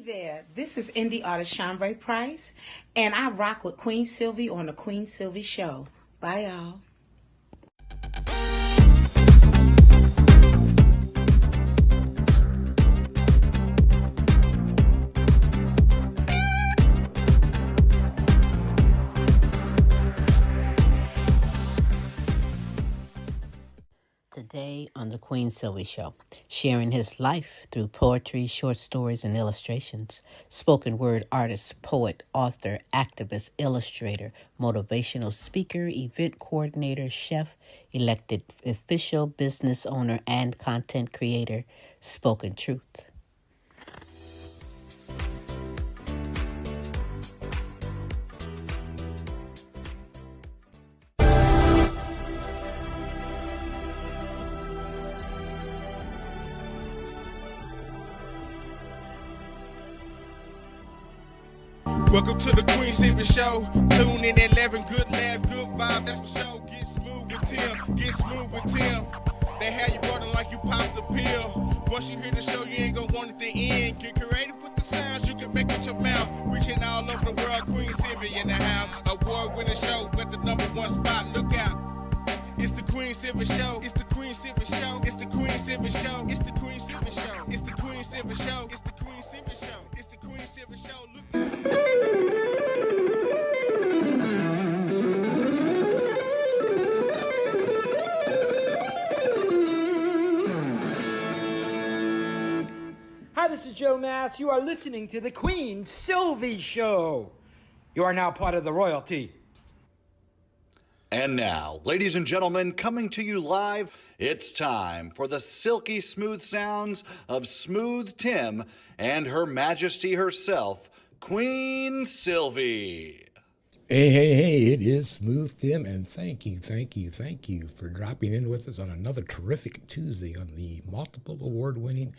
there, this is indie artist Shanbray Price, and I rock with Queen Silvy on the Queen Silvy Show. Bye, y'all. Today on the Queen Silvy Show, sharing his life through poetry, short stories, and illustrations. Spoken word artist, poet, author, activist, illustrator, motivational speaker, event coordinator, chef, elected official, business owner, and content creator. Spoken truth. Welcome to the Queen Silvy Show. Tune in at 11. Good laugh, good vibe, that's for sure. Get smooth with Tim. Get smooth with Tim. They have you rolling like you popped the pill. Once you hear the show, you ain't gonna want it to end. Get creative with the sounds you can make with your mouth. Reaching all over the world, Queen Silvy in the house. Award-winning show, got the #1 spot. Look out. It's the Queen Silvy Show. It's the Queen Silvy Show. It's the Queen Silvy Show. It's the Queen Silvy Show. It's the Queen Silvy Show. It's the Queen Silvy Show. It's the Queen Silvy Show. Look out. Hi, this is Joe Mass. You are listening to the Queen Silvy Show. You are now part of the royalty. And now, ladies and gentlemen, coming to you live, it's time for the silky smooth sounds of Smooth Tim and Her Majesty herself, Queen Silvy. Hey, it is Smooth Tim, and thank you for dropping in with us on another terrific Tuesday on the multiple award-winning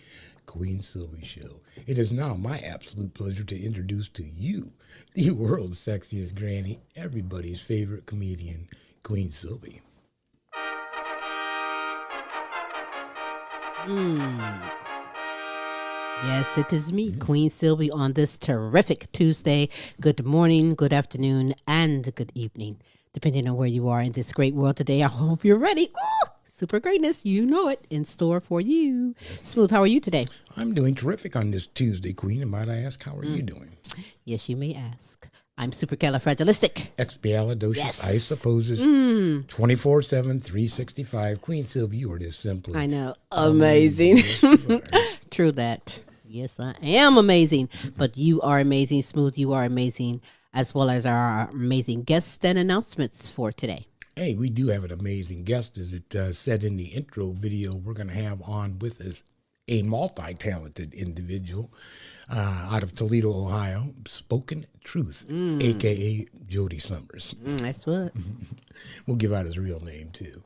Queen Silvy Show. It is now my absolute pleasure to introduce to you the world's sexiest granny, everybody's favorite comedian, Queen Silvy. Yes, it is me, Queen Silvy, on this terrific Tuesday. Good morning, good afternoon, and good evening, depending on where you are in this great world today. I hope you're ready. Ooh, super greatness, you know it, in store for you. Smooth, how are you today? I'm doing terrific on this Tuesday, Queen, and might I ask, how are you doing? Yes, you may ask. I'm supercalifragilistic. Expialidocious, Yes. I suppose, is 24/7, 365. Queen Silvy, you are just simply I know, amazing. Yes, you are. True that. Yes, I am amazing. But you are amazing, Smooth. You are amazing, as well as our amazing guests and announcements for today. Hey, we do have an amazing guest, as it said in the intro video. We're going to have on with us a multi-talented individual out of Toledo, Ohio, Spoken Truth, a.k.a. Jodie Summers. That's what. We'll give out his real name, too.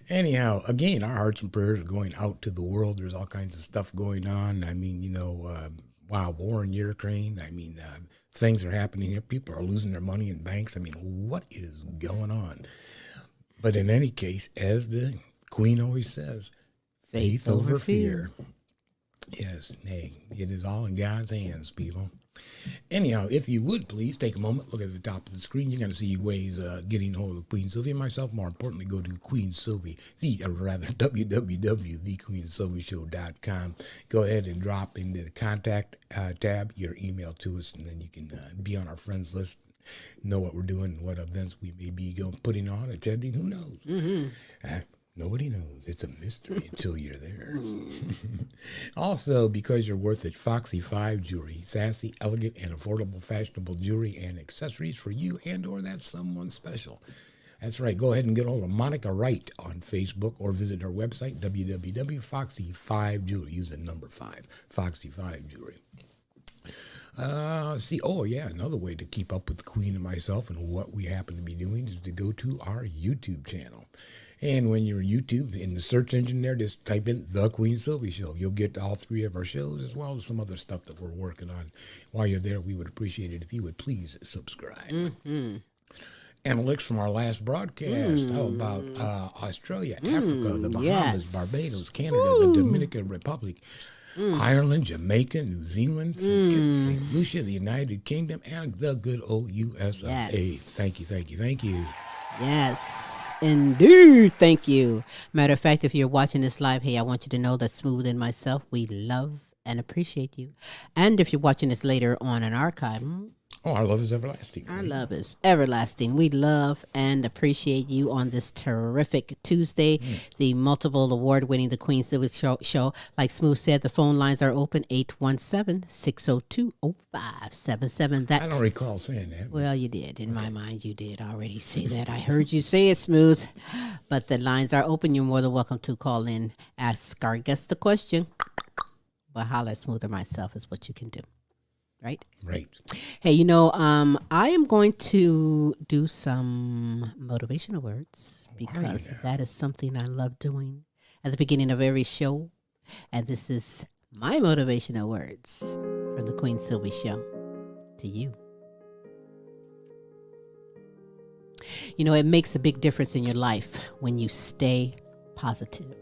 Anyhow, again, our hearts and prayers are going out to the world. There's all kinds of stuff going on. I mean, war in Ukraine. I mean, things are happening here. People are losing their money in banks. I mean, what is going on? But in any case, as the Queen always says, faith over fear. Yes, nay, it is all in God's hands, people. Anyhow, if you would please take a moment, look at the top of the screen. You're going to see ways getting hold of Queen Silvy and myself. More importantly, go to Queen Silvy, www.thequeensilvyshow.com. Go ahead and drop into the contact tab your email to us, and then you can be on our friends list. Know what we're doing, what events we may be putting on, attending. Who knows? Nobody knows. It's a mystery until you're there. Also, because you're worth it, Foxy 5 Jewelry. Sassy, elegant, and affordable fashionable jewelry and accessories for you and or that someone special. That's right. Go ahead and get hold of Monica Wright on Facebook or visit her website, www.foxy5jewelry. Use the number 5, Foxy 5 Jewelry. Another way to keep up with the Queen and myself and what we happen to be doing is to go to our YouTube channel. And when you're on YouTube, in the search engine there, just type in The Queen Silvy Show. You'll get all 3 of our shows, as well as some other stuff that we're working on. While you're there, we would appreciate it if you would please subscribe. Analytics from our last broadcast. How about Australia, Africa, the Bahamas, Barbados, Canada, the Dominican Republic, Ireland, Jamaica, New Zealand, St. Lucia, the United Kingdom, and the good old US of A. Yes. Thank you, thank you, thank you. Yes, indeed. Thank you. Matter of fact, if you're watching this live, hey, I want you to know that Smooth and myself, we love and appreciate you. And if you're watching this later on an archive, Oh, our love is everlasting. our love is everlasting. We love and appreciate you on this terrific Tuesday, the multiple award-winning The Queen Silvy show. Like Smooth said, the phone lines are open, 817-602-0577. I don't recall saying that. Well, you did. In my mind, you did already say that. I heard you say it, Smooth. But the lines are open. You're more than welcome to call in, ask our guest a question. But holler at Smooth or myself is what you can do. Right? Right. Hey, I am going to do some motivational words because that is something I love doing at the beginning of every show. And this is my motivational words from the Queen Silvy Show to you. It makes a big difference in your life when you stay positive.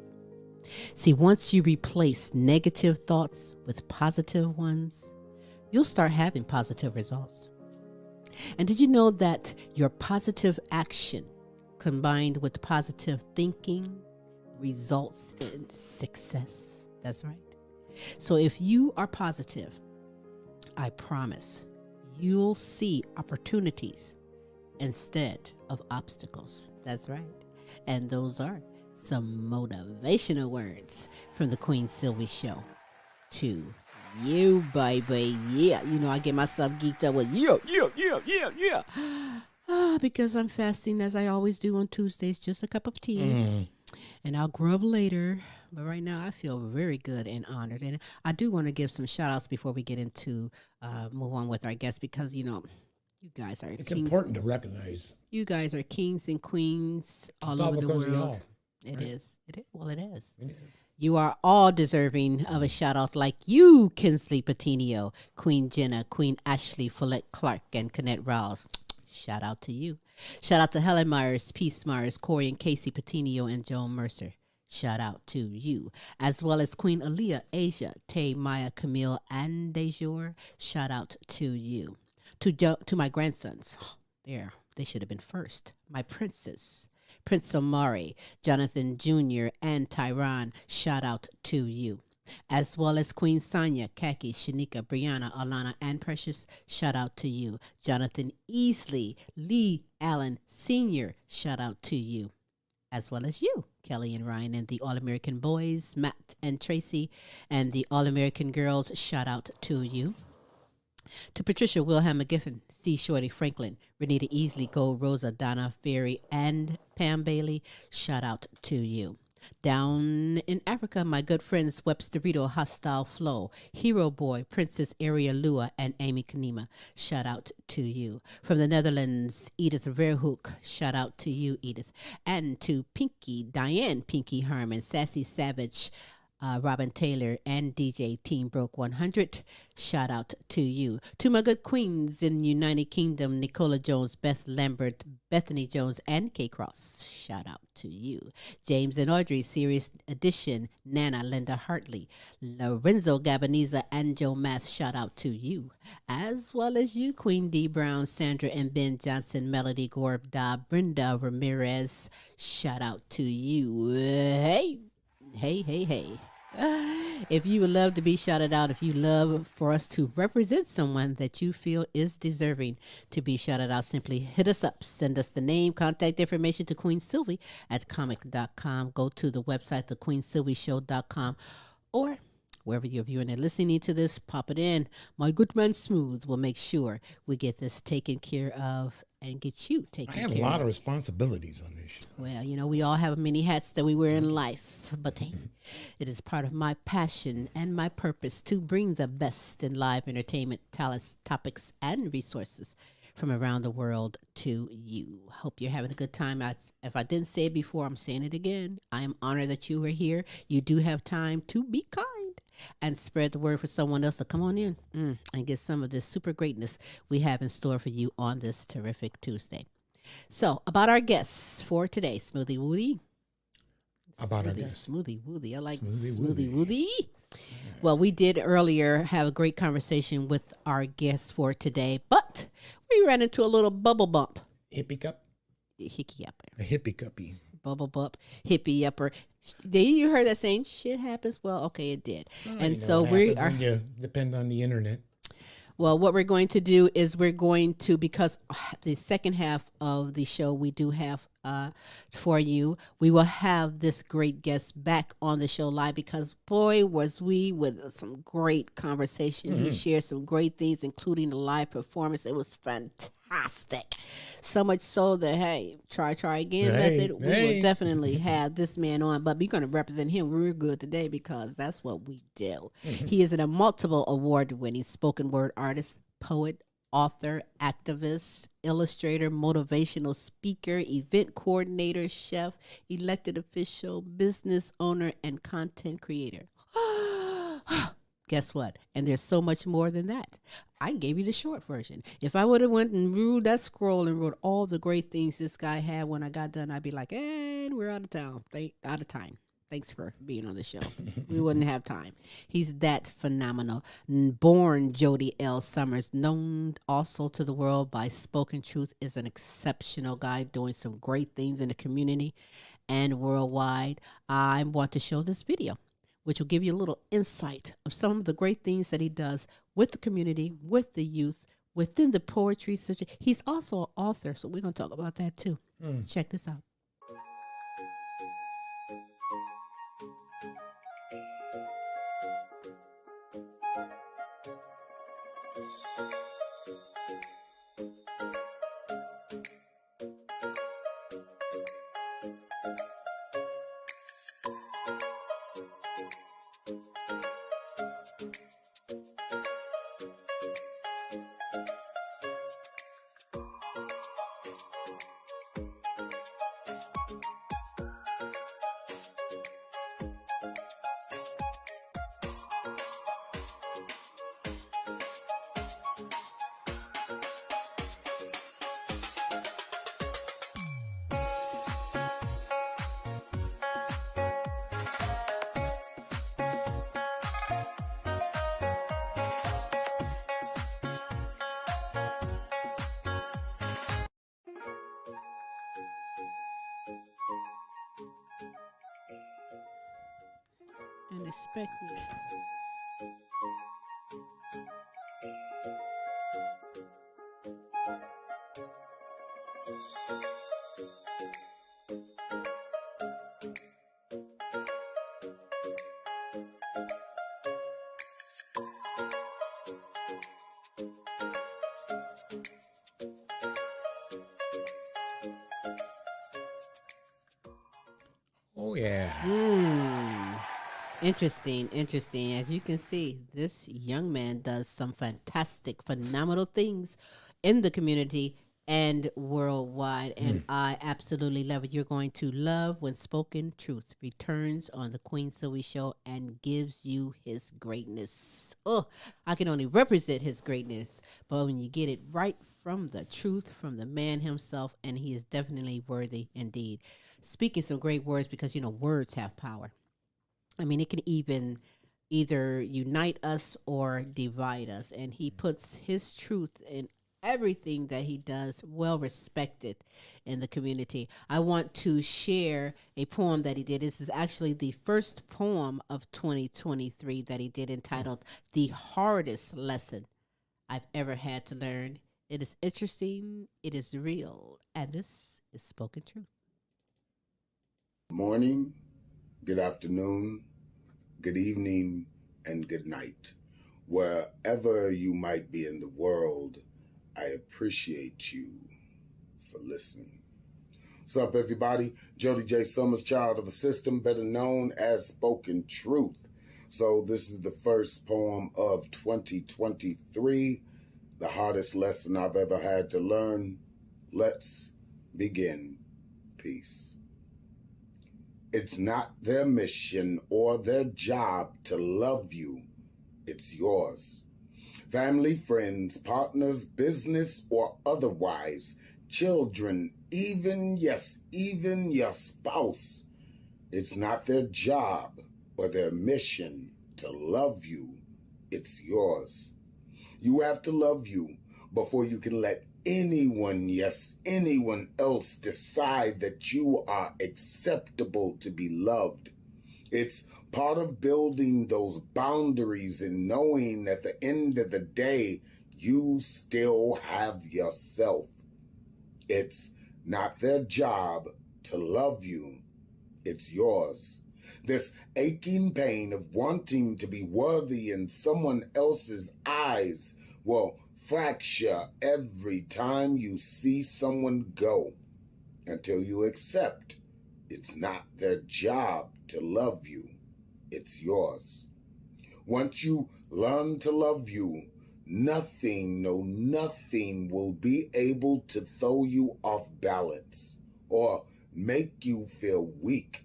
See, once you replace negative thoughts with positive ones, you'll start having positive results. And did you know that your positive action combined with positive thinking results in success? That's right. So if you are positive, I promise you'll see opportunities instead of obstacles. That's right. And those are some motivational words from the Queen Silvy Show to you, baby. Yeah, I get myself geeked up with yeah. Because I'm fasting as I always do on Tuesdays, just a cup of tea. And I'll grub later. But right now I feel very good and honored. And I do want to give some shout outs before we get into move on with our guests because, you guys are It's kings. important to recognize. You guys are kings and queens all over the world. It is. Well, it is. It is. You are all deserving of a shout out like you, Kinsley Patinio, Queen Jenna, Queen Ashley, Follette Clark, and Kenneth Rouse. Shout out to you. Shout out to Helen Myers, Peace Myers, Corey and Casey Patinio, and Joan Mercer. Shout out to you. As well as Queen Aaliyah, Asia, Tay, Maya, Camille, and Dejour. Shout out to you. To my grandsons. They should have been first. My princes. Prince Amari, Jonathan Jr., and Tyron, shout out to you. As well as Queen Sonia, Kaki, Shanika, Brianna, Alana, and Precious, shout out to you. Jonathan Easley, Lee Allen Sr., shout out to you. As well as you, Kelly and Ryan, and the All-American Boys, Matt and Tracy, and the All-American Girls, shout out to you. To Patricia, Wilhelm McGiffin, C. Shorty Franklin, Renita Easley, Gold, Rosa, Donna Ferry, and Pam Bailey, shout out to you. Down in Africa, my good friends Webster Rito, Hostile Flow, Hero Boy, Princess Aria Lua, and Amy Kanema, shout out to you. From the Netherlands, Edith Verhoek, shout out to you, Edith. And to Pinky, Diane Pinky Harmon, Sassy Savage, Robin Taylor, and DJ Team Broke 100, shout out to you. To my good queens in United Kingdom, Nicola Jones, Beth Lambert, Bethany Jones, and Kay Cross, shout out to you. James and Audrey, Serious Edition, Nana, Linda Hartley, Lorenzo Gabaniza, and Joe Mass, shout out to you. As well as you, Queen D. Brown, Sandra and Ben Johnson, Melody Gorb, Brenda Ramirez, shout out to you. Hey. If you would love to be shouted out, if you love for us to represent someone that you feel is deserving to be shouted out, simply hit us up. Send us the name, contact information to Queen Silvy at comic.com. Go to the website, thequeensilvyshow.com, or wherever you're viewing and listening to this, pop it in. My good man Smooth will make sure we get this taken care of and get you taken care of. I have a lot of responsibilities on this show. Well, we all have many hats that we wear in life, but hey, it is part of my passion and my purpose to bring the best in live entertainment, talents, topics, and resources from around the world to you. Hope you're having a good time. If I didn't say it before, I'm saying it again. I am honored that you are here. You do have time to be kind and spread the word for someone else to come on in and get some of this super greatness we have in store for you on this terrific Tuesday. So, about our guests for today, Smoothie Woody. About our guests. Smoothie Woody. I like Smoothie Smoothie Woody. Well, we did earlier have a great conversation with our guest for today, but we ran into a little bubble bump. Hippie cup? Hickey upper. A hippie cuppy. Bubble bump, hippie upper. You heard that saying, shit happens? Well, okay, it did. And so we are. Depend on the internet. Well, what we're going to do is we're going to, because the second half of the show we do have for you, we will have this great guest back on the show live because, boy, was we with some great conversation. He shared some great things, including the live performance. It was fantastic. So much so that, hey, try again method. We will definitely have this man on, but we're going to represent him real good today because that's what we do. He is a multiple award-winning spoken word artist, poet, author, activist, illustrator, motivational speaker, event coordinator, chef, elected official, business owner, and content creator. Guess what? And there's so much more than that. I gave you the short version. If I would have went and ruled that scroll and wrote all the great things this guy had when I got done, I'd be like, and we're out of town. Out of time. Thanks for being on the show. We wouldn't have time. He's that phenomenal. Born Jodie L. Summers, known also to the world by Spoken Truth, is an exceptional guy doing some great things in the community and worldwide. I want to show this video, which will give you a little insight of some of the great things that he does with the community, with the youth, within the poetry. He's also an author, so we're going to talk about that too. Check this out. And expect me. Oh, yeah. Interesting. As you can see, this young man does some fantastic, phenomenal things in the community and worldwide. And I absolutely love it. You're going to love when Spoken Truth returns on the Queen Silvy Show and gives you his greatness. Oh, I can only represent his greatness, but when you get it right from the truth, from the man himself, and he is definitely worthy indeed. Speaking some great words because, words have power. I mean, it can even either unite us or divide us. And he puts his truth in everything that he does, well respected in the community. I want to share a poem that he did. This is actually the first poem of 2023 that he did, entitled The Hardest Lesson I've Ever Had to Learn. It is interesting, it is real, and this is Spoken Truth. Morning, good afternoon, good evening, and good night. Wherever you might be in the world, I appreciate you for listening. What's up, everybody? Jodie J. Summers, child of the system, better known as Spoken Truth. So this is the first poem of 2023, the hardest lesson I've ever had to learn. Let's begin. Peace. It's not their mission or their job to love you. It's yours. Family, friends, partners, business, or otherwise, children, even your spouse. It's not their job or their mission to love you, it's yours. You have to love you before you can let anyone, yes, anyone else decide that you are acceptable to be loved. It's part of building those boundaries and knowing at the end of the day, you still have yourself. It's not their job to love you. It's yours. This aching pain of wanting to be worthy in someone else's eyes will fracture every time you see someone go until you accept it's not their job to love you. It's yours. Once you learn to love you, nothing, no nothing will be able to throw you off balance or make you feel weak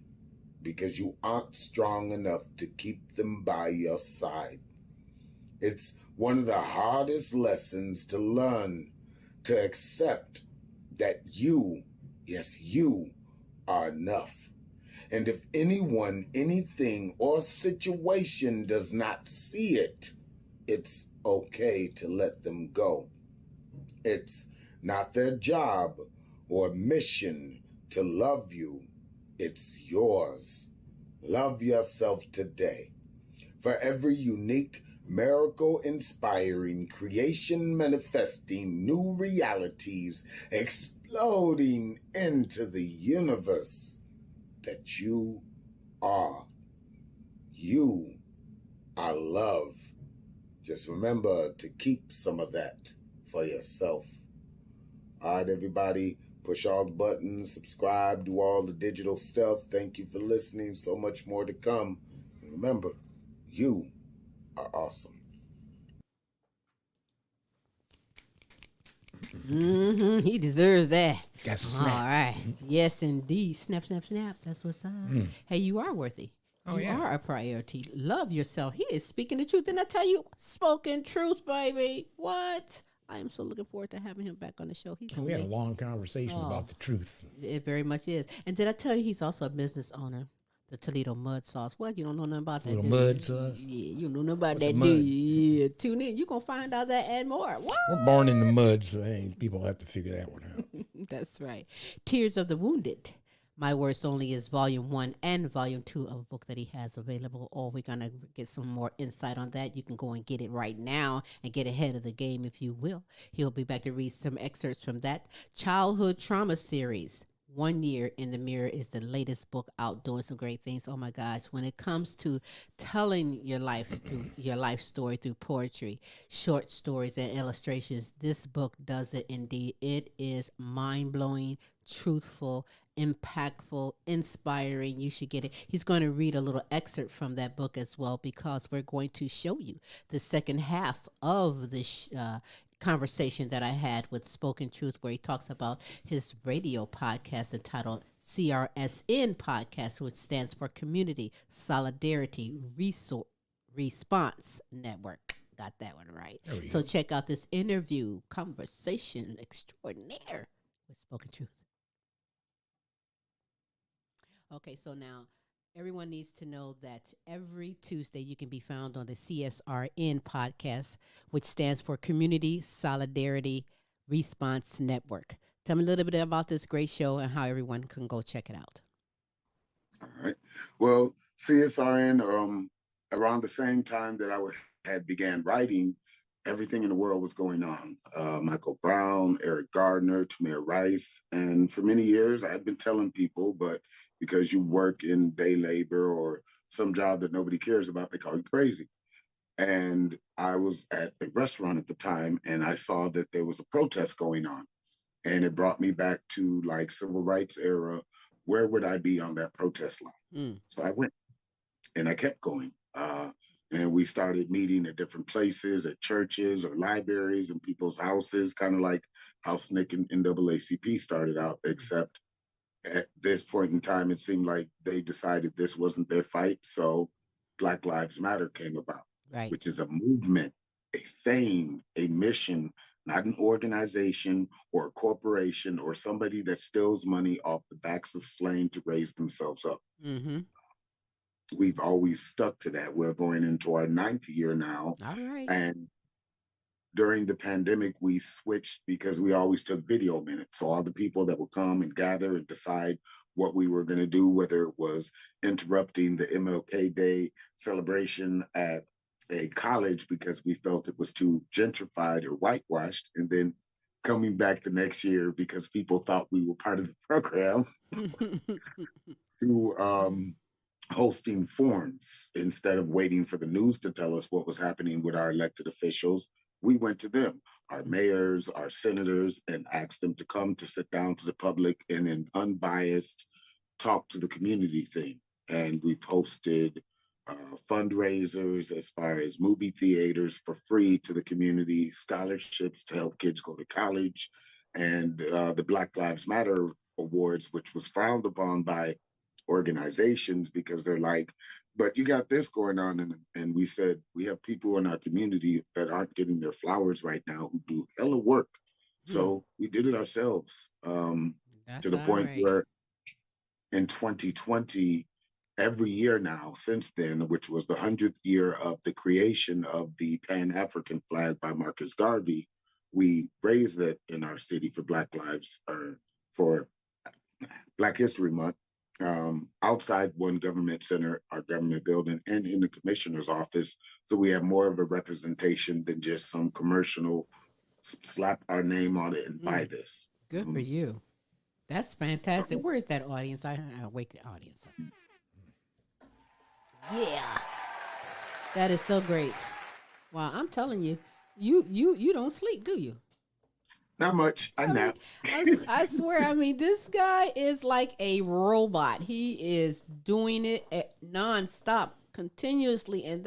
because you aren't strong enough to keep them by your side. It's one of the hardest lessons to learn, to accept that you, yes, you are enough. And if anyone, anything, or situation does not see it, it's okay to let them go. It's not their job or mission to love you. It's yours. Love yourself today. For every unique, miracle-inspiring creation manifesting new realities exploding into the universe that you are. You are love. Just remember to keep some of that for yourself. All right, everybody, push all the buttons, subscribe, do all the digital stuff. Thank you for listening. So much more to come. And remember, you are awesome. He deserves that. Got some All snaps. right. Yes, indeed. Snap, snap, snap. That's what's up. Hey, you are worthy. Oh, you yeah. are a priority. Love yourself. He is speaking the truth. And I tell you, spoken truth, baby. What? I am so looking forward to having him back on the show. We had a long conversation about the truth. It very much is. And did I tell you he's also a business owner? The Toledo mud sauce. What? You don't know nothing about that? Little do mud you? sauce? Yeah, you know nothing about What's that, the do mud? you? Yeah, tune in. You're going to find out that and more. What? We're born in the mud, so hey, people have to figure that one out. That's right. Tears of the Wounded. My Worst Only is volume 1 and volume 2 of a book that he has available. Or we're going to get some more insight on that. You can go and get it right now and get ahead of the game, if you will. He'll be back to read some excerpts from that childhood trauma series. 1 Year in the Mirror is the latest book out, doing some great things. Oh my gosh, when it comes to telling your life through your life story through poetry, short stories, and illustrations, this book does it indeed. It is mind-blowing, truthful, impactful, inspiring. You should get it. He's going to read a little excerpt from that book as well, because we're going to show you the second half of this conversation that I had with Spoken Truth, where he talks about his radio podcast entitled CRSN Podcast, which stands for Community Solidarity Response Network. Got that one right. So check out this interview, conversation extraordinaire with Spoken Truth. Okay, so now everyone needs to know that every Tuesday you can be found on the CSRN podcast, which stands for Community Solidarity Response Network. Tell me a little bit about this great show and how everyone can go check it out. All right. Well, CSRN, around the same time that I had began writing, everything in the world was going on. Michael Brown, Eric Gardner, Tamir Rice. And for many years, I had been telling people, but because you work in day labor or some job that nobody cares about, they call you crazy. And I was at a restaurant at the time, and I saw that there was a protest going on. And it brought me back to like civil rights era. Where would I be on that protest line? So I went, and I kept going. And we started meeting at different places, at churches or libraries and people's houses, kind of like how SNCC and NAACP started out, except at this point in time, it seemed like they decided this wasn't their fight. So Black Lives Matter came about, which is a movement, a saying, a mission, not an organization or a corporation or somebody that steals money off the backs of slaves to raise themselves up. we've always stuck to that. We're going into our 9th year now. All right. And during the pandemic, we switched because we always took video minutes. So all the people that would come and gather and decide what we were going to do, whether it was interrupting the MLK Day celebration at a college because we felt it was too gentrified or whitewashed, and then coming back the next year because people thought we were part of the program, to hosting forums. Instead of waiting for the news to tell us what was happening with our elected officials, we went to them, our mayors, our senators, and asked them to come to sit down to the public in an unbiased talk to the community thing. And we've hosted fundraisers as far as movie theaters for free to the community, scholarships to help kids go to college, and the Black Lives Matter Awards, which was frowned upon by organizations because they're like, but you got this going on. And we said, we have people in our community that aren't getting their flowers right now who do hella work. So we did it ourselves, to the point where in 2020, every year now since then, which was the 100th year of the creation of the Pan-African flag by Marcus Garvey, we raised that in our city for Black Lives, or for Black History Month, outside one government center, our government building, and in the commissioner's office. So we have more of a representation than just some commercial slap our name on it and buy this. Good for you. That's fantastic. Where is that audience? I'll wake the audience up. Yeah. That is so great. Wow, I'm telling you, you don't sleep, do you? Not much. I nap. I swear, I mean, this guy is like a robot. He is doing it nonstop, continuously. And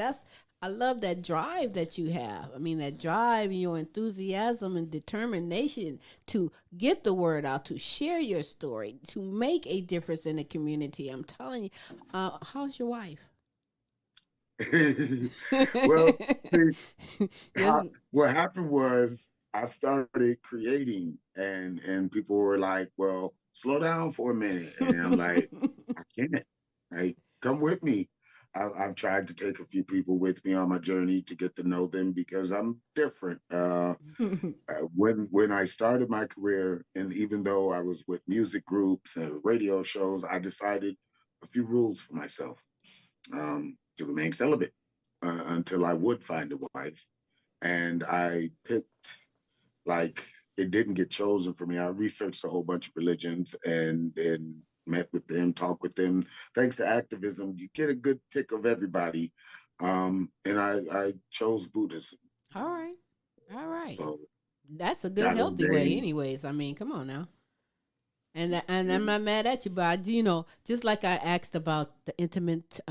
I love that drive that you have. I mean, that drive, your enthusiasm and determination to get the word out, to share your story, to make a difference in the community. I'm telling you, how's your wife? Well, see, what happened was, I started creating, and people were like, well, slow down for a minute. And I'm like, I can't. Like, come with me. I've tried to take a few people with me on my journey to get to know them because I'm different. When I started my career, and even though I was with music groups and radio shows, I decided a few rules for myself, to remain celibate until I would find a wife. And I picked, like, it didn't get chosen for me. I researched a whole bunch of religions and met with them, talked with them. Thanks to activism, you get a good pick of everybody. And I chose Buddhism. All right. So that's a good, healthy way anyways. I mean, come on now. And I'm not mad at you, but just like I asked about the intimate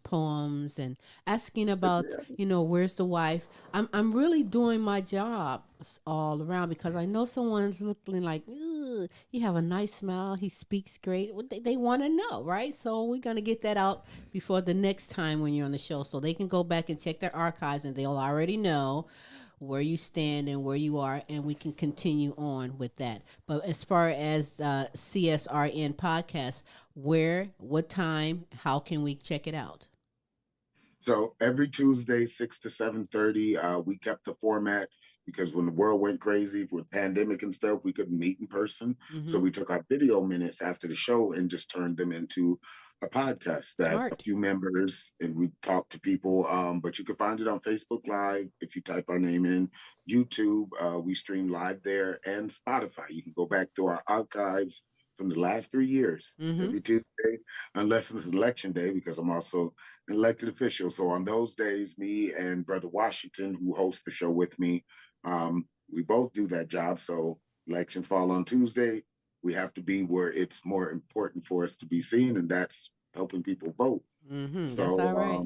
poems and asking about, where's the wife? I'm really doing my job all around because I know someone's looking like, you have a nice smile, he speaks great. They want to know, right? So we're going to get that out before the next time when you're on the show so they can go back and check their archives and they'll already know where you stand and where you are, and we can continue on with that. But as far as CSRN podcast, where, what time, how can we check it out? So every Tuesday, 6 to 7:30, we kept the format because when the world went crazy with pandemic and stuff, we couldn't meet in person. Mm-hmm. So we took our video minutes after the show and just turned them into a podcast that a few members, and we talk to people. But you can find it on Facebook Live if you type our name in. YouTube, we stream live there, and Spotify. You can go back through our archives from the last 3 years, every Tuesday, unless it's election day, because I'm also an elected official. So on those days, me and Brother Washington, who hosts the show with me, we both do that job. So elections fall on Tuesday. We have to be where it's more important for us to be seen, and that's helping people vote. So, that's all right.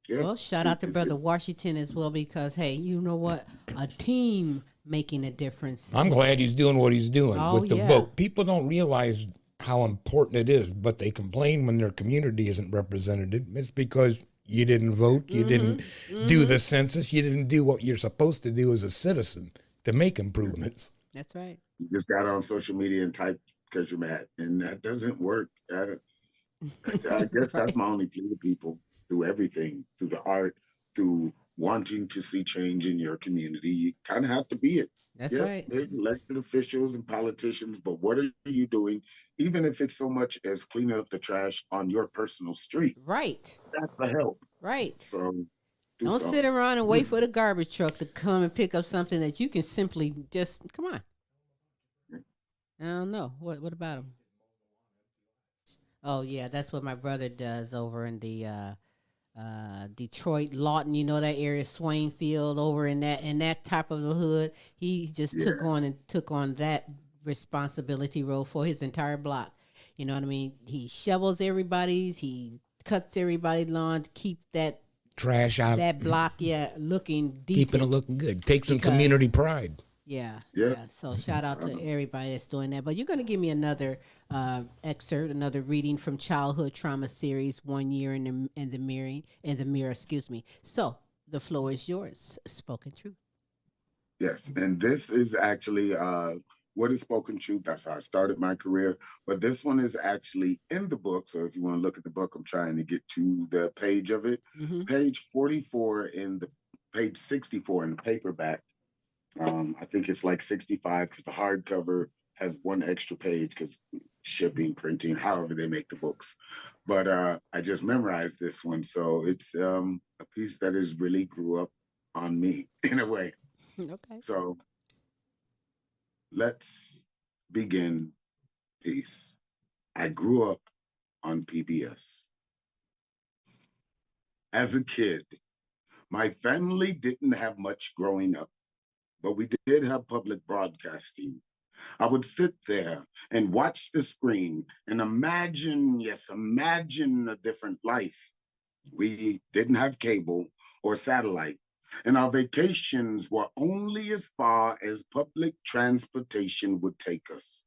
Yeah, well, shout out to Brother Washington as well, because, hey, you know what? A team making a difference. I'm glad he's doing what he's doing with the vote. People don't realize how important it is, but they complain when their community isn't represented. It's because you didn't vote, you didn't do the census, you didn't do what you're supposed to do as a citizen to make improvements. That's right. You just got on social media and typed because you're mad, and that doesn't work. I guess that's Right. my only plea to people through everything, through the art, through wanting to see change in your community. You kind of have to be it. That's Yep, right. they're elected officials and politicians, but what are you doing? Even if it's so much as cleaning up the trash on your personal street, Right. that's the help. Right. So do Don't sit something. around and wait for the garbage truck to come and pick up something that you can simply just come on. I don't know. What about him? Oh yeah, that's what my brother does over in the Detroit, Lawton. You know that area, Swainfield, over in that type of the hood. He just Yeah, took on that responsibility role for his entire block. You know what I mean? He shovels everybody's. He cuts everybody's lawn to keep Trash out, that block, yeah, looking keeping it decent. looking good. Take some Because community pride. yeah, yeah. yeah. So shout out to everybody that's doing that. But you're gonna give me another excerpt, another reading from Childhood Trauma Series, 1 year in the mirror. Excuse me. So the floor is yours. Spoken truth. Yes, and this is actually what is spoken truth. That's how I started my career. But this one is actually in the book. So if you want to look at the book, I'm trying to get to the page of it. Mm-hmm. Page 44 in the page 64 in the paperback. I think it's like 65 because the hardcover has one extra page because shipping, printing, however they make the books. But I just memorized this one. So it's a piece that has really grew up on me in a way. Okay. So let's begin. Peace. I grew up on PBS. As a kid, my family didn't have much growing up, but we did have public broadcasting. I would sit there and watch the screen and imagine, yes, imagine a different life. We didn't have cable or satellite, and our vacations were only as far as public transportation would take us.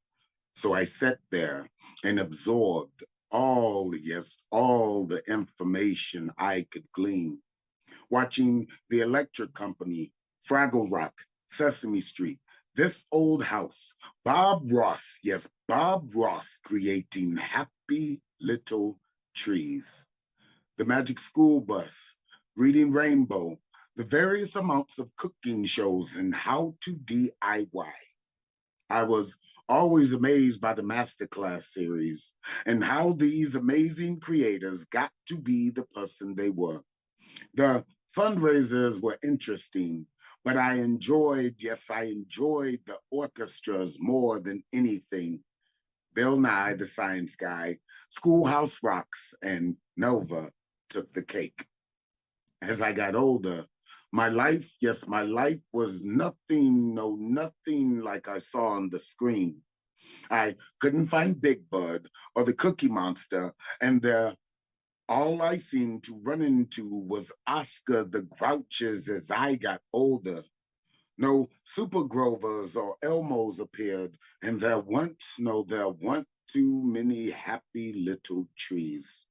So I sat there and absorbed all, yes, all the information I could glean, watching the electric company, Fraggle Rock, Sesame Street, this old house, Bob Ross, yes, Bob Ross creating happy little trees, the magic school bus, reading Rainbow, the various amounts of cooking shows and how to DIY. I was always amazed by the masterclass series and how these amazing creators got to be the person they were. The fundraisers were interesting, but yes, I enjoyed the orchestras more than anything. Bill Nye, the Science Guy, Schoolhouse Rocks, and Nova took the cake. As I got older, my life, yes, my life was nothing, no, nothing like I saw on the screen. I couldn't find Big Bud or the Cookie Monster, and all I seemed to run into was Oscar the Grouches as I got older. No Super Grovers or Elmos appeared, and there weren't too many happy little trees.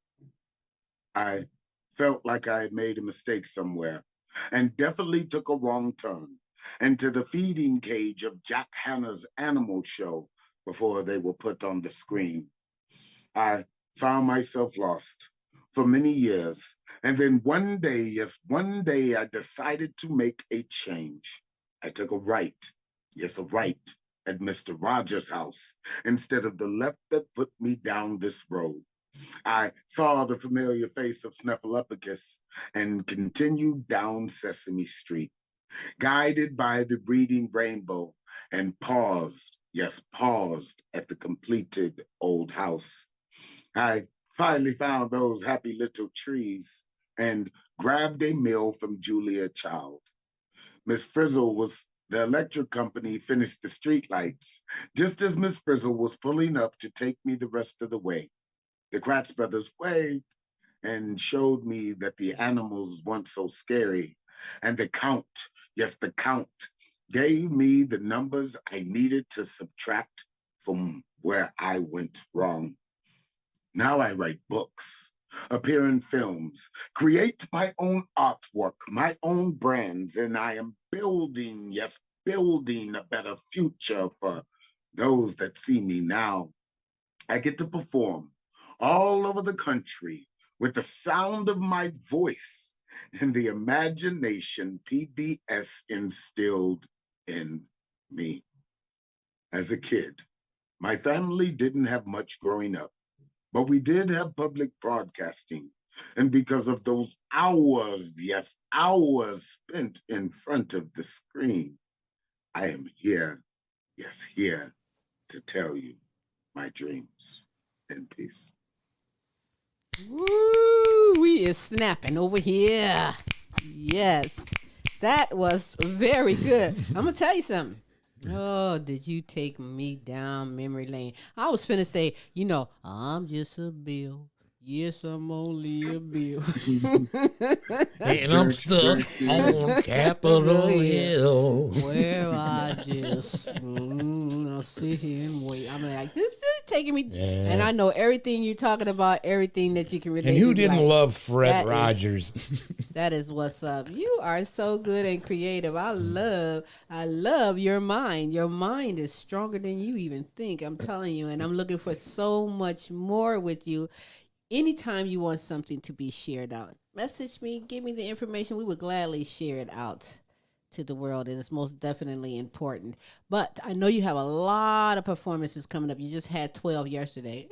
I felt like I had made a mistake somewhere and definitely took a wrong turn into the feeding cage of Jack Hanna's animal show before they were put on the screen. I found myself lost for many years. And then one day, yes, one day I decided to make a change. I took a right, yes, a right at Mr. Rogers' house instead of the left that put me down this road. I saw the familiar face of Snuffleupagus and continued down Sesame Street, guided by the breeding rainbow, and paused, yes, paused at the completed old house. I finally found those happy little trees and grabbed a meal from Julia Child. Miss Frizzle was the electric company finished the street lights just as Miss Frizzle was pulling up to take me the rest of the way. The Kratz brothers waved and showed me that the animals weren't so scary. And the count, yes, the count, gave me the numbers I needed to subtract from where I went wrong. Now I write books, appear in films, create my own artwork, my own brands, and I am building, yes, building a better future for those that see me now. I get to perform all over the country with the sound of my voice and the imagination PBS instilled in me. As a kid, my family didn't have much growing up, but we did have public broadcasting. And because of those hours, yes, hours spent in front of the screen, I am here, yes, here to tell you my dreams in peace. Woo! We is snapping over here. Yes, that was very good. I'm gonna tell you something. Oh, did you take me down memory lane? I was finna say, I'm just a bill. Yes, I'm only a bill. And I'm stuck on Capitol Hill. Where I just sit here and wait. I'm like, this is taking me. Yeah. And I know everything you're talking about, everything that you can relate to. And who didn't like, love Fred Rogers? That is what's up. You are so good and creative. I love your mind. Your mind is stronger than you even think. I'm telling you. And I'm looking for so much more with you. Anytime you want something to be shared out, message me, give me the information. We would gladly share it out to the world. It is most definitely important. But I know you have a lot of performances coming up. You just had 12 yesterday.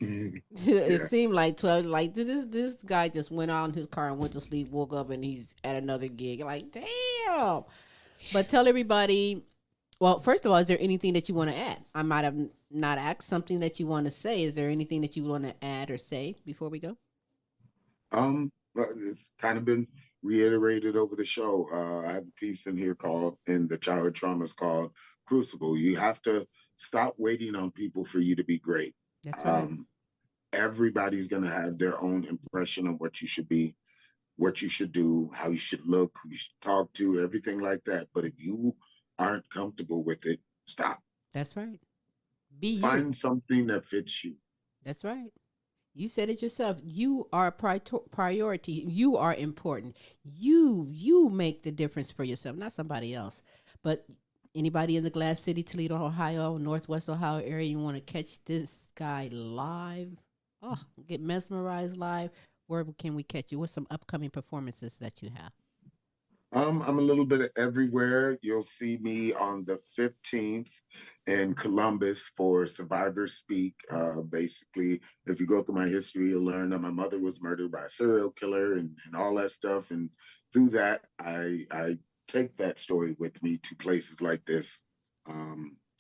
It seemed like 12. Like this guy just went out in his car and went to sleep, woke up, and he's at another gig. Like, damn. But tell everybody. Well, first of all, is there anything that you want to add? I might have not asked something that you want to say. Is there anything that you want to add or say before we go? It's kind of been reiterated over the show. I have a piece in here in the childhood traumas called Crucible. You have to stop waiting on people for you to be great. That's right. Everybody's going to have their own impression of what you should be, what you should do, how you should look, who you should talk to, everything like that. But if you aren't comfortable with it, stop. That's right. Find something that fits you. That's right. You said it yourself. You are a priority. You are important. You make the difference for yourself, not somebody else. But anybody in the Glass City, Toledo, Ohio, Northwest Ohio area, you want to catch this guy live? Oh, get mesmerized live. Where can we catch you? What's some upcoming performances that you have? I'm a little bit of everywhere. You'll see me on the 15th in Columbus for Survivor Speak. Basically, if you go through my history, you'll learn that my mother was murdered by a serial killer and all that stuff. And through that, I take that story with me to places like this.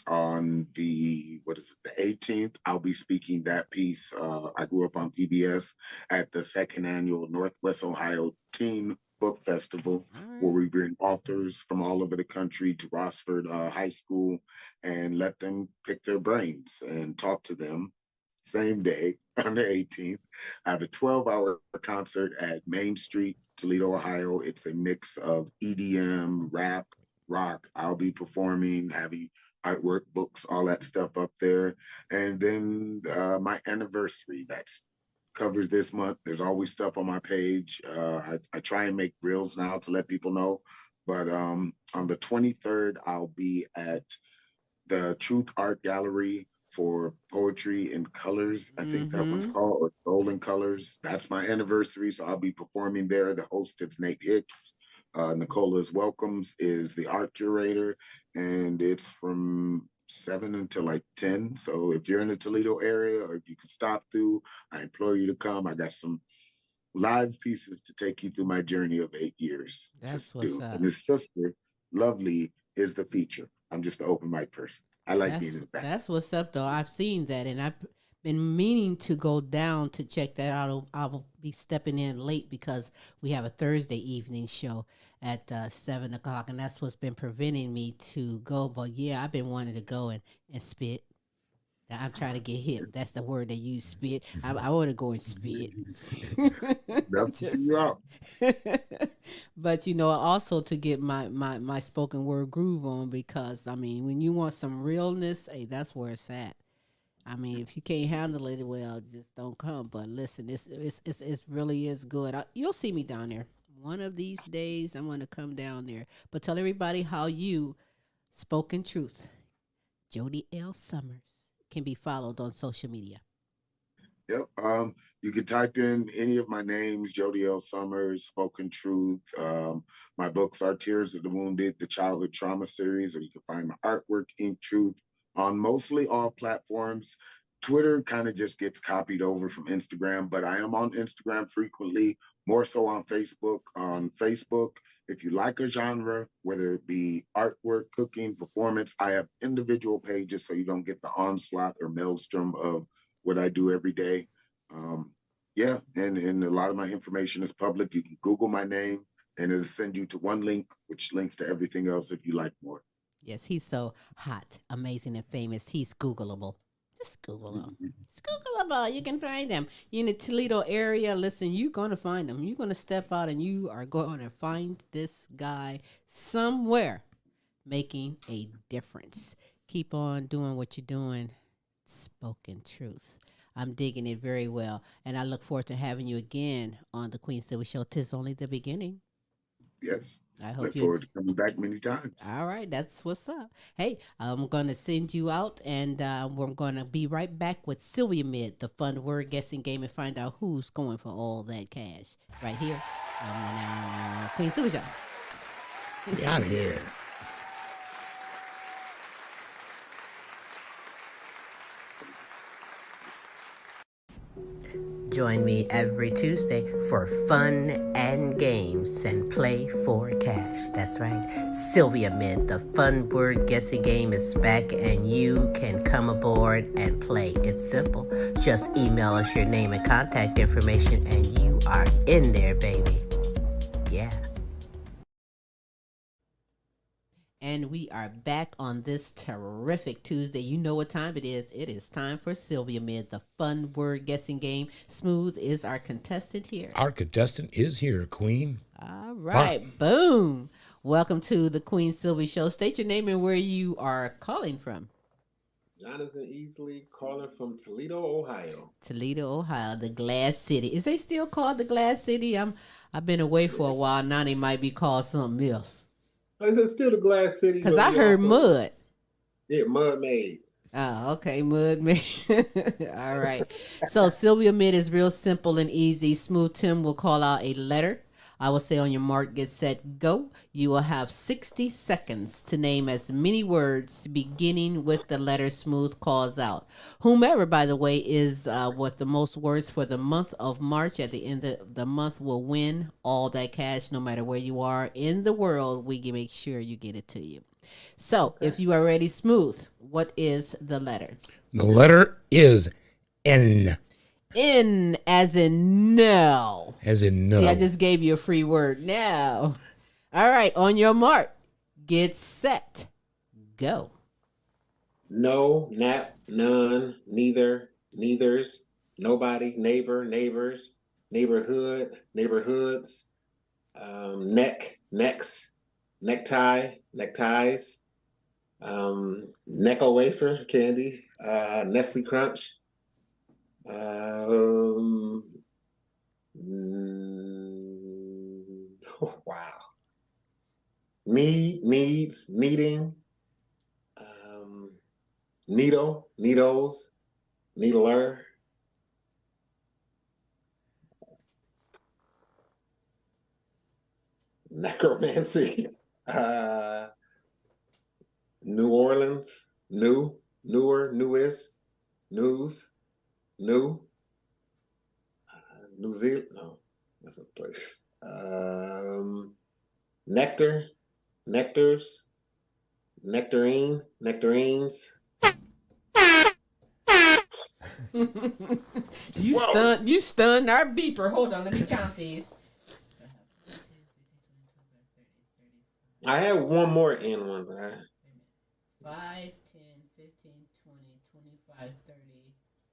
On the 18th, I'll be speaking that piece. I grew up on PBS at the second annual Northwest Ohio Teen Book Festival, where we bring authors from all over the country to Rossford High School and let them pick their brains and talk to them. Same day, on the 18th, I have a 12-hour concert at Main Street, Toledo, Ohio. It's a mix of EDM, rap, rock. I'll be performing, having artwork, books, all that stuff up there. And then my anniversary, that's covers this month. There's always stuff on my page. I try and make reels now to let people know. But on the 23rd, I'll be at the Truth Art Gallery for Poetry in Colors. I think that one's called, or Soul in Colors. That's my anniversary, so I'll be performing there. The host is Nate Hicks. Nicola's Welcomes is the art curator, and it's from 7 until like 10. So if you're in the Toledo area, or if you can stop through, I implore you to come. I got some live pieces to take you through my journey of 8 years. That's what's up. And his sister, Lovely, is the feature. I'm just the open mic person. I like being in the back. That's what's up, though. I've seen that, and I've been meaning to go down to check that out. I'll be stepping in late because we have a Thursday evening show at 7 o'clock, and that's what's been preventing me to go. But yeah, I've been wanting to go and spit. I'm trying to get hip. That's the word they use, spit. I want to go and spit. But also to get my spoken word groove on, because I mean, when you want some realness, hey, that's where it's at. I mean, if you can't handle it well, just don't come. But listen, it really is good. You'll see me down there. One of these days, I'm going to come down there. But tell everybody how you, Spoken Truth, Jodie L. Summers, can be followed on social media. Yep. You can type in any of my names, Jodie L. Summers, Spoken Truth. My books are Tears of the Wounded, the Childhood Trauma series, or you can find my artwork, Ink Truth, on mostly all platforms. Twitter kind of just gets copied over from Instagram, but I am on Instagram frequently, more so on Facebook. On Facebook, if you like a genre, whether it be artwork, cooking, performance, I have individual pages so you don't get the onslaught or maelstrom of what I do every day. Yeah, and a lot of my information is public. You can Google my name and it'll send you to one link, which links to everything else if you like more. Yes, he's so hot, amazing, and famous. He's Googleable. Just Google him. It's Googleable. You can find him. You in the Toledo area, listen, you're going to find him. You're going to step out and you are going to find this guy somewhere making a difference. Keep on doing what you're doing. Spoken truth. I'm digging it very well. And I look forward to having you again on the Queen Silvy Show. 'Tis only the beginning. Yes. I hope Look you. forward to coming back many times. All right, that's what's up. Hey, I'm going to send you out, and we're going to be right back with SILVYAMID, the fun word guessing game, and find out who's going for all that cash right here on Queen Silvy Show. Get out of here. Join me every Tuesday for fun and games and play for cash. That's right. SILVYAMID, the fun word guessing game, is back and you can come aboard and play. It's simple. Just email us your name and contact information and you are in there, baby. Yeah. And we are back on this terrific Tuesday. You know what time it is. It is time for SILVYAMID, the fun word guessing game. Smooth is our contestant here. Our contestant is here, Queen. All right. Boom. Welcome to the Queen Silvy Show. State your name and where you are calling from. Jonathan Easley, calling from Toledo, Ohio. Toledo, Ohio, the Glass City. Is they still called the Glass City? I've been away for a while. Now they might be called something else. Is it still the Glass City? Because I heard mud. Yeah, Mud Made. Oh, okay, Mud Made. All right. So SILVYAMID is real simple and easy. Smooth Tim will call out a letter. I will say on your mark, get set, go. You will have 60 seconds to name as many words beginning with the letter Smooth calls out. Whomever, by the way, is with the most words for the month of March at the end of the month will win all that cash no matter where you are in the world. We can make sure you get it to you. So if you are ready, Smooth, what is the letter? The letter is N. N as in no. As in no. See, I just gave you a free word. No. All right. On your mark. Get set. Go. No, nap, none, neither, neithers, nobody, neighbor, neighbors, neighborhood, neighborhoods, neck, necks, necktie, neckties, Necco wafer, candy, Nestle Crunch, wow. Needs, needing, needle, needles, needler, necromancy, New Orleans, new, newer, newest, news, new, New Zealand, no, that's a place. Nectar, nectars, nectarine, nectarines. You stunned our beeper. Hold on, let me count these. I had one more in one, but 5, 10, 15, 20, 25, 30,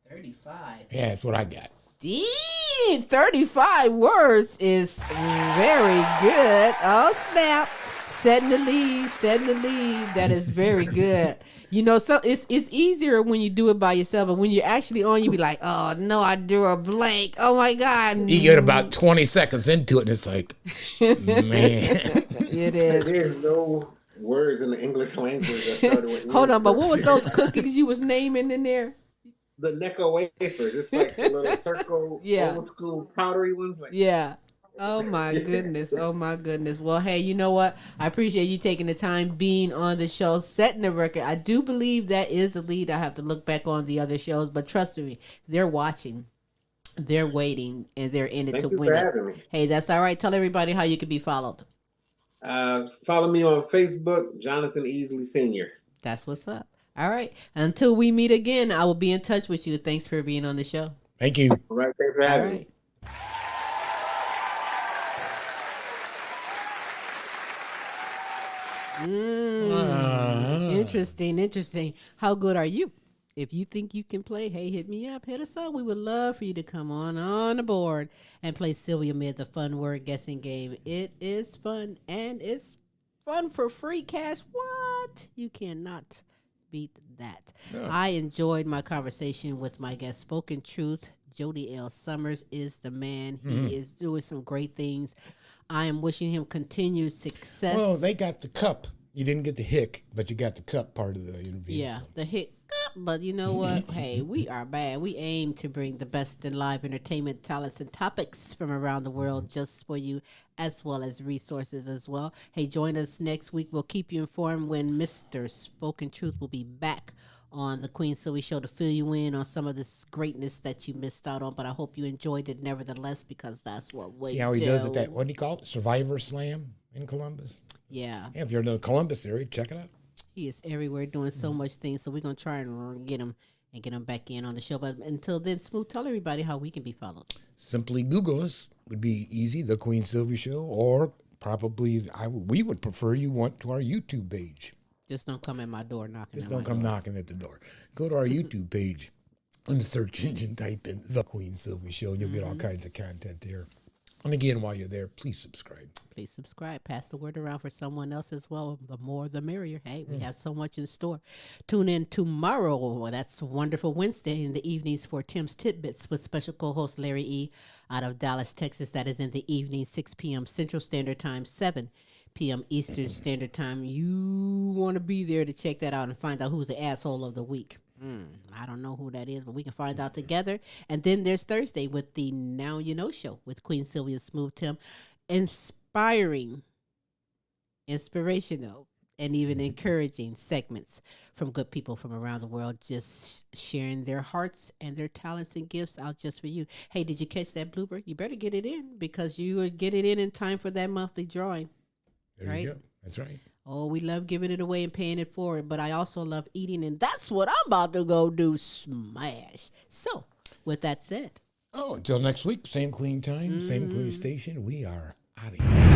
35. Yeah, that's what I got. Dang, 35 words is very good. Oh, snap. Setting the lead. That is very good. You know, so it's easier when you do it by yourself, but when you're actually on, you be like, oh, no, I drew a blank. Oh, my God. You get about 20 seconds into it, and it's like, man. It is. there's no words in the English language that started with. Hold on, but what was those cookies you was naming in there? the Necco wafers. It's like the little circle, Yeah. old school powdery ones. Like, Yeah. Oh my goodness. Oh my goodness. Well, hey, you know what? I appreciate you taking the time being on the show, setting the record. I do believe that is the lead. I have to look back on the other shows, but trust me, they're watching. They're waiting and they're in it thank to you win for it. having me. Hey, that's all right. Tell everybody how you can be followed. Follow me on Facebook, Jonathan Easley Sr. That's what's up. All right. Until we meet again, I will be in touch with you. Thanks for being on the show. Thank you. All right, thanks for All having me. right. Interesting. How good are you? If you think you can play, hey, hit me up, hit us up. We would love for you to come on the board and play SILVYAMID, the fun word guessing game. It is fun, and it's fun for free cash. What? You cannot beat that. Yeah. I enjoyed my conversation with my guest, Spoken Truth. Jodie L. Summers is the man. He is doing some great things. I am wishing him continued success. Well, they got the cup. You didn't get the hick, but you got the cup part of the interview. Yeah, so. The hick. But you know what? Hey, we are bad. We aim to bring the best in live entertainment, talents, and topics from around the world just for you, as well as resources as well. Hey, join us next week. We'll keep you informed when Mr. Spoken Truth will be back on the Queen Silvy Show to fill you in on some of this greatness that you missed out on. But I hope you enjoyed it nevertheless, because that's what we do. See how he does it? That, what do you call it? Survivor Slam in Columbus? Yeah. If you're in the Columbus area, check it out. He is everywhere doing so much things, so we're going to try and get him back in on the show. But until then, Smooth, tell everybody how we can be followed. Simply Google us. Would be easy, The Queen Silvy Show, or probably we would prefer you went to our YouTube page. Just don't come at my door knocking. Just don't come knocking at the door. Go to our YouTube page. In the search engine, type in The Queen Silvy Show, and you'll get all kinds of content there. And again, while you're there, please subscribe. Please subscribe. Pass the word around for someone else as well. The more, the merrier. Hey, we have so much in store. Tune in tomorrow. Well, that's Wonderful Wednesday in the evenings for Tim's Tidbits with special co-host Larry E. out of Dallas, Texas. That is in the evening, 6 p.m. Central Standard Time, 7 p.m. Eastern Standard Time. You want to be there to check that out and find out who's the asshole of the week. I don't know who that is, but we can find out together. And then there's Thursday with the Now You Know Show with Queen Silvy and Smooth Tim. Inspirational, and even encouraging segments from good people from around the world, just sharing their hearts and their talents and gifts out just for you. Hey, did you catch that blooper? You better get it in, because you will get it in time for that monthly drawing. There you go. That's right. Oh, we love giving it away and paying it forward, but I also love eating, and that's what I'm about to go do, smash. So, with that said. Until next week, same Queen time, same Queen station, we are out of here.